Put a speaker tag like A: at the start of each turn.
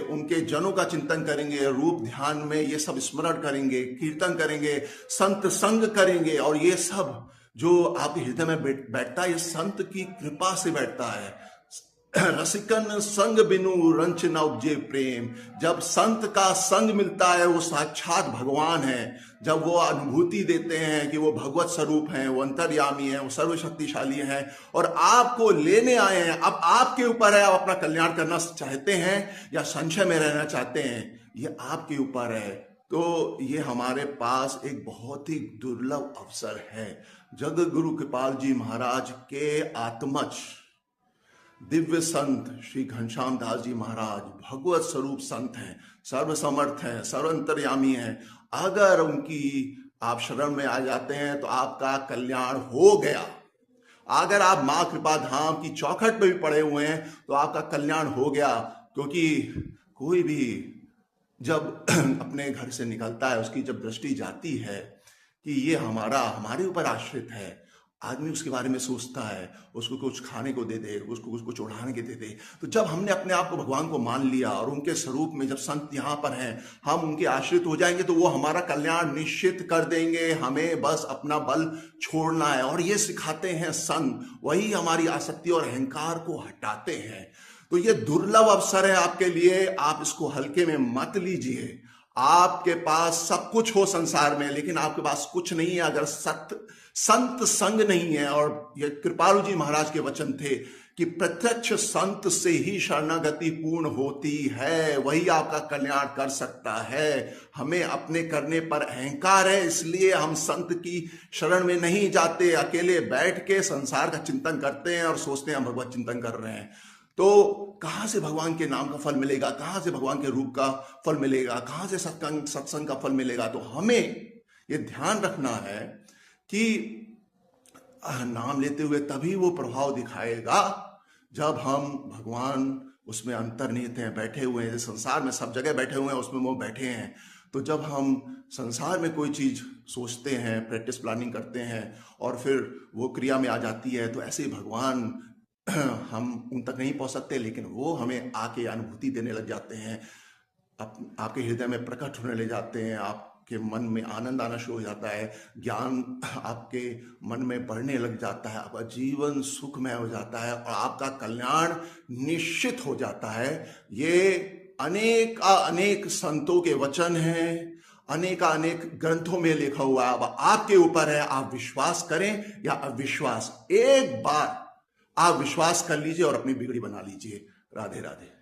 A: उनके जनों का चिंतन करेंगे, रूप ध्यान में ये सब स्मरण करेंगे, कीर्तन करेंगे, संत संग करेंगे, और ये सब जो आपके हृदय में बैठता है ये संत की कृपा से बैठता है। रसिकन संग बिनु रंच न उपजे प्रेम। जब संत का संग मिलता है वो साक्षात भगवान है। जब वो अनुभूति देते हैं कि वो भगवत स्वरूप हैं, वो अंतर्यामी हैं, वो सर्वशक्तिशाली हैं और आपको लेने आए हैं। अब आपके ऊपर है, आप अपना कल्याण करना चाहते हैं या संशय में रहना चाहते हैं, ये आपके ऊपर है। तो ये हमारे पास एक बहुत ही दुर्लभ अवसर है। जगत गुरु कृपाल जी महाराज के आत्मज दिव्य संत श्री घनश्याम दास जी महाराज भगवत स्वरूप संत हैं, सर्वसमर्थ हैं, सर्वंतर्यामी हैं। अगर उनकी आप शरण में आ जाते हैं तो आपका कल्याण हो गया। अगर आप माँ कृपा धाम की चौखट पे भी पड़े हुए हैं तो आपका कल्याण हो गया। क्योंकि कोई भी जब अपने घर से निकलता है, उसकी जब दृष्टि जाती है कि ये हमारे ऊपर आश्रित है, आदमी उसके बारे में सोचता है, उसको कुछ खाने को दे दे, उसको कुछ ओढ़ाने के दे दे। तो जब हमने अपने आप को भगवान को मान लिया और उनके स्वरूप में जब संत यहाँ पर हैं, हम उनके आश्रित हो जाएंगे तो वो हमारा कल्याण निश्चित कर देंगे। हमें बस अपना बल छोड़ना है, और ये सिखाते हैं संत, वही हमारी आसक्ति और अहंकार को हटाते हैं। तो ये दुर्लभ अवसर है आपके लिए, आप इसको हल्के में मत लीजिए। आपके पास सब कुछ हो संसार में, लेकिन आपके पास कुछ नहीं है अगर संत संग नहीं है। और ये कृपालु जी महाराज के वचन थे कि प्रत्यक्ष संत से ही शरणागति पूर्ण होती है, वही आपका कल्याण कर सकता है। हमें अपने करने पर अहंकार है, इसलिए हम संत की शरण में नहीं जाते, अकेले बैठ के संसार का चिंतन करते हैं और सोचते हैं हम भगवत चिंतन कर रहे हैं। तो कहाँ से भगवान के नाम का फल मिलेगा, कहाँ से भगवान के रूप का फल मिलेगा, कहाँ से सत्संग का फल मिलेगा। तो हमें ये ध्यान रखना है कि नाम लेते हुए तभी वो प्रभाव दिखाएगा जब हम भगवान उसमें अंतर्निहित हैं, बैठे हुए हैं। संसार में सब जगह बैठे हुए हैं, उसमें वो बैठे हैं। तो जब हम संसार में कोई चीज सोचते हैं, प्रैक्टिस प्लानिंग करते हैं और फिर वो क्रिया में आ जाती है, तो ऐसे ही भगवान हम उन तक नहीं पहुंच सकते, लेकिन वो हमें आके अनुभूति देने लग जाते हैं, आपके हृदय में प्रकट होने ले जाते हैं, आपके मन में आनंद आना शुरू हो जाता है, ज्ञान आपके मन में बढ़ने लग जाता है, आपका जीवन सुखमय हो जाता है और आपका कल्याण निश्चित हो जाता है। ये अनेक संतों के वचन हैं, अनेक ग्रंथों में लिखा हुआ है। अब आपके ऊपर है, आप विश्वास करें या अविश्वास। एक बार आप विश्वास कर लीजिए और अपनी बिगड़ी बना लीजिए। राधे राधे।